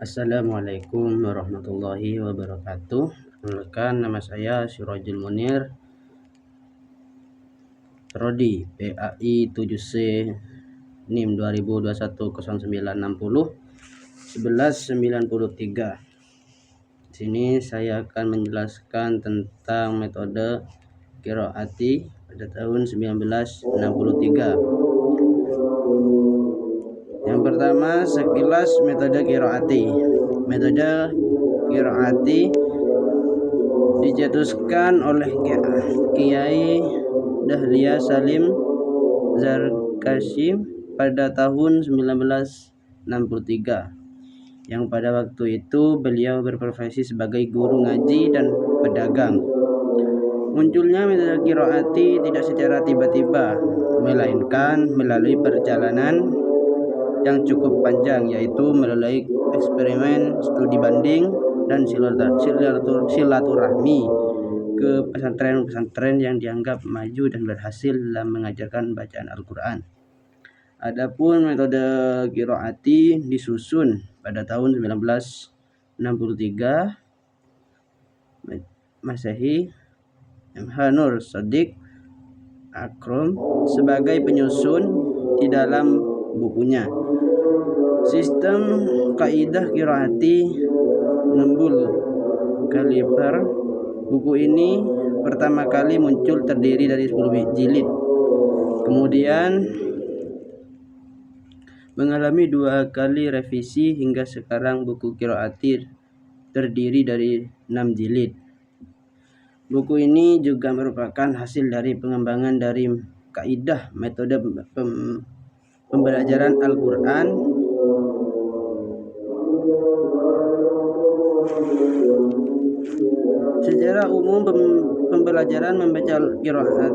Assalamualaikum warahmatullahi wabarakatuh. Perkenalkan, nama saya Sirajul Munir, Prodi PAI 7C NIM 20210960 1193. Di sini saya akan menjelaskan tentang metode qiraati pada tahun 1963. Yang pertama, sekilas metode qiraati. Metode qiraati dicetuskan oleh Kiai Dahlia Salim Zarkashi pada tahun 1963, yang pada waktu itu beliau berprofesi sebagai guru ngaji dan pedagang. Munculnya metode qiraati tidak secara tiba-tiba, melainkan melalui perjalanan yang cukup panjang, yaitu melalui eksperimen, studi banding, dan silaturahmi ke pesantren-pesantren yang dianggap maju dan berhasil dalam mengajarkan bacaan Al-Quran. Adapun metode qiraati disusun pada tahun 1963 Masehi. MH Nur Shadiq Akrom sebagai penyusun di dalam bukunya Sistem Kaidah Qiraati Nembul Kaliper. Buku ini pertama kali muncul terdiri dari 10 jilid, kemudian mengalami 2 kali revisi hingga sekarang buku qiraati terdiri dari 6 jilid. Buku ini juga merupakan hasil dari pengembangan dari kaidah metode pembelajaran Al-Quran secara umum. Pembelajaran membaca qiraat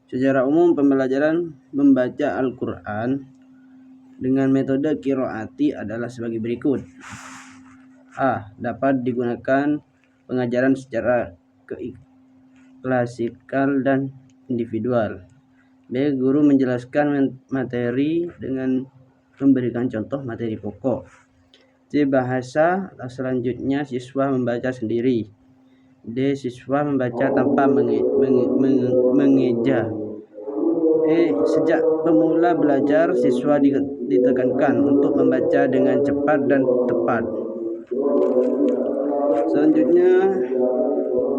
Secara umum pembelajaran membaca Al-Quran dengan metode qiraati adalah sebagai berikut. A. Dapat digunakan pengajaran secara klasikal dan individual. B. Guru menjelaskan materi dengan memberikan contoh materi pokok. C. Bahasa. Selanjutnya siswa membaca sendiri. D. Siswa membaca tanpa mengeja. E. Sejak pemula belajar, siswa ditekankan untuk membaca dengan cepat dan tepat. Selanjutnya,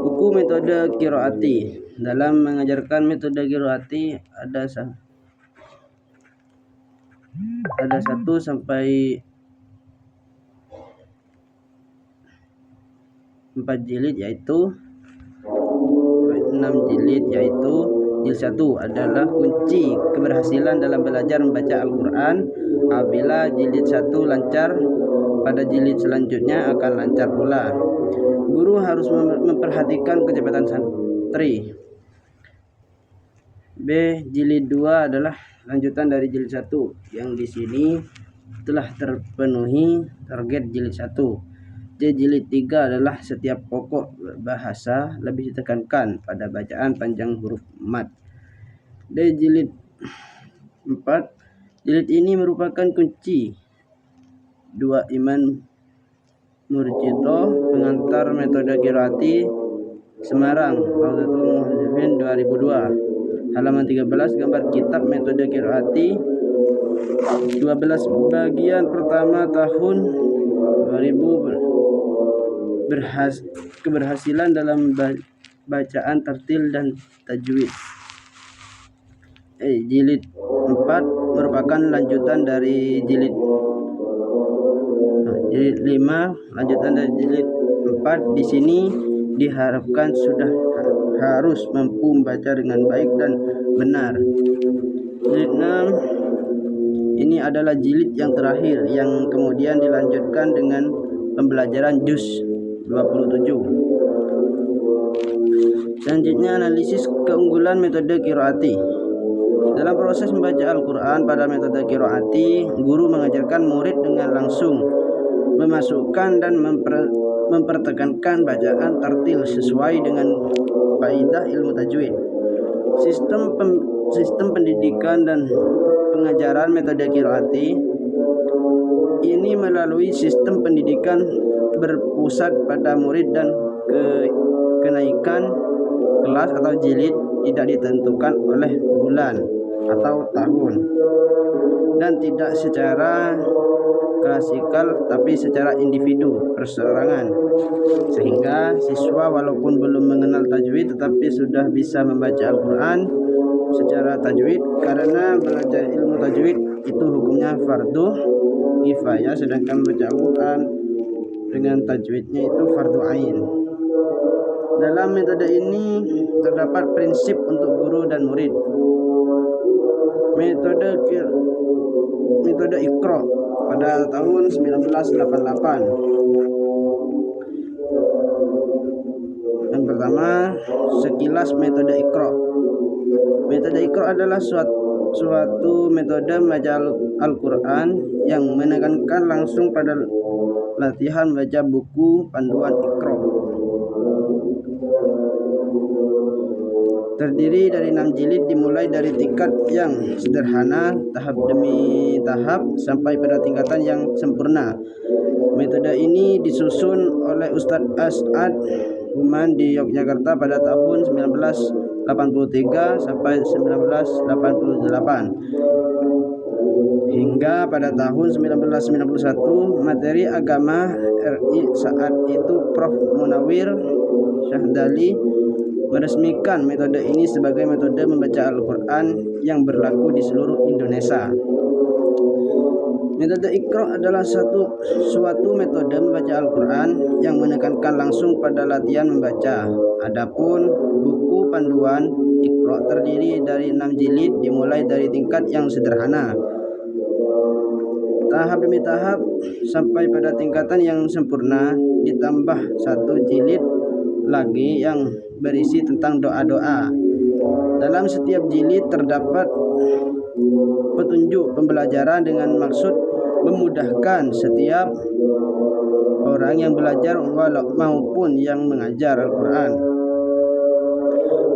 buku metode qiraati. Dalam mengajarkan metode qiraati ada 1 sampai 4 jilid, yaitu 6 jilid, yaitu jilid 1 adalah kunci keberhasilan dalam belajar membaca Al-Quran. Apabila jilid 1 lancar, pada jilid selanjutnya akan lancar pula. Guru harus memperhatikan kecepatan santri. B. Jilid 2 adalah lanjutan dari jilid 1, yang di sini telah terpenuhi target jilid 1. C. Jilid 3 adalah setiap pokok bahasa lebih ditekankan pada bacaan panjang huruf mad. D. Jilid 4. Jilid ini merupakan kunci 2 Iman Murjito, pengantar metode qiraati, Semarang, Raudatul Muhaddisin 2002, halaman 13, gambar kitab metode qiraati 12 bagian pertama tahun 2000, keberhasilan dalam bacaan tartil dan tajwid. Jilid 4 merupakan lanjutan dari jilid 5, lanjutan dari jilid 4. Di sini diharapkan sudah harus mampu membaca dengan baik dan benar. Jilid 6 ini adalah jilid yang terakhir, yang kemudian dilanjutkan dengan pembelajaran juz 27. Selanjutnya, analisis keunggulan metode qiraati. Dalam proses membaca Al-Quran pada metode qiraati, guru mengajarkan murid dengan langsung memasukkan dan mempertekankan bacaan tartil sesuai dengan kaidah ilmu tajwid. Sistem pendidikan dan pengajaran metode Qiraati ini melalui sistem pendidikan berpusat pada murid dan kenaikan kelas atau jilid tidak ditentukan oleh bulan atau tahun dan tidak secara klasikal tapi secara individu perseorangan, sehingga siswa walaupun belum mengenal tajwid tetapi sudah bisa membaca Al-Quran secara tajwid, karena belajar ilmu tajwid itu hukumnya fardu kifayah, sedangkan membaca Al-Quran dengan tajwidnya itu fardu ain. Dalam metode ini terdapat prinsip untuk guru dan murid. Metode Iqra pada tahun 1988. Yang pertama, sekilas metode Iqra. Metode Iqra adalah suatu metode membaca Al-Quran yang menekankan langsung pada latihan membaca buku panduan Iqra. Terdiri dari 6 jilid dimulai dari tingkat yang sederhana tahap demi tahap sampai pada tingkatan yang sempurna. Metode ini disusun oleh Ustadz As'ad Human di Yogyakarta pada tahun 1983 sampai 1988. Hingga pada tahun 1991 materi agama RI saat itu Prof. Munawir Syahdali meresmikan metode ini sebagai metode membaca Al-Quran yang berlaku di seluruh Indonesia. Metode Iqra adalah suatu metode membaca Al-Quran yang menekankan langsung pada latihan membaca. Adapun buku panduan Iqra terdiri dari 6 jilid dimulai dari tingkat yang sederhana, tahap demi tahap sampai pada tingkatan yang sempurna, ditambah 1 jilid lagi yang berisi tentang doa-doa. Dalam setiap jilid terdapat petunjuk pembelajaran dengan maksud memudahkan setiap orang yang belajar maupun yang mengajar Al-Quran.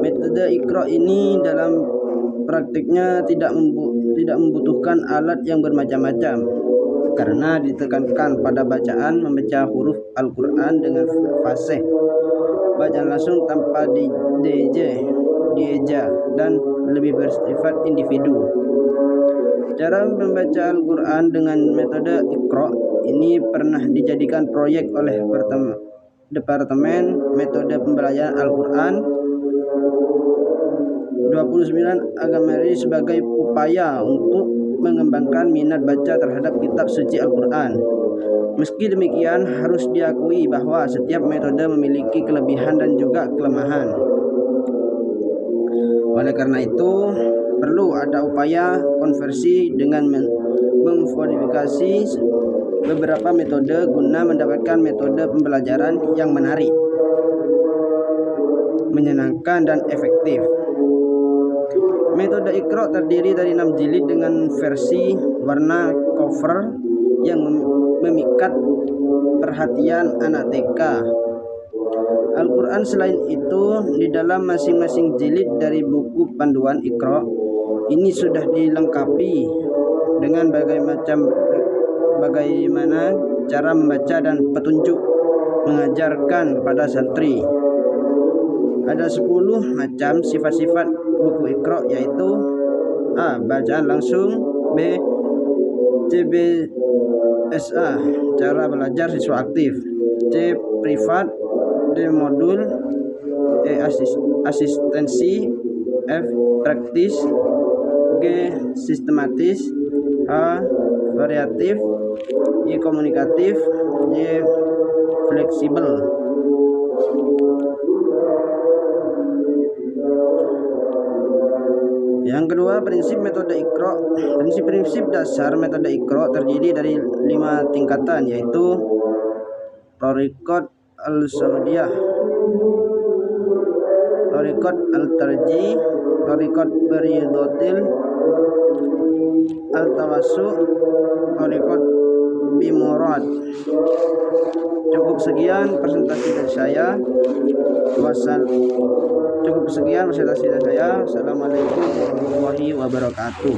Metode Iqra ini dalam praktiknya tidak membutuhkan alat yang bermacam-macam, karena ditekankan pada bacaan membaca huruf Al-Quran dengan fasih, bacaan langsung tanpa dieja dan lebih bersifat individu. Cara membaca Al-Quran dengan metode Iqra ini pernah dijadikan proyek oleh Departemen Metode Pembelajaran Al-Quran 29 Agamari sebagai upaya untuk mengembangkan minat baca terhadap kitab suci Al-Quran. Meski demikian, harus diakui bahwa setiap metode memiliki kelebihan dan juga kelemahan. Oleh karena itu, perlu ada upaya konversi dengan memodifikasi beberapa metode guna mendapatkan metode pembelajaran yang menarik, menyenangkan, dan efektif. Metode Iqra terdiri dari 6 jilid dengan versi warna cover yang memikat perhatian anak TK. Al-Quran selain itu, di dalam masing-masing jilid dari buku panduan Iqra ini sudah dilengkapi dengan bagaimana cara membaca dan petunjuk mengajarkan kepada santri. Ada 10 macam sifat-sifat buku Iqra, yaitu A. Bacaan langsung, B. CBSA cara belajar siswa aktif, C. Privat, D. Modul, E. Asistensi, F. Praktis, G. Sistematis, H. Variatif, I. Komunikatif, J. Fleksibel. Yang kedua, prinsip metode Iqra. Prinsip dasar metode Iqra terdiri dari 5 tingkatan, yaitu Thariqat al-Saudiyah, Thariqat al-Tarji, Thariqat Baridotil, Al-Tawassu', Thariqat Bimurad. Cukup sekian presentasi dari saya. Wassalam. Cukup sekian presentasi saya. Assalamualaikum warahmatullahi wabarakatuh.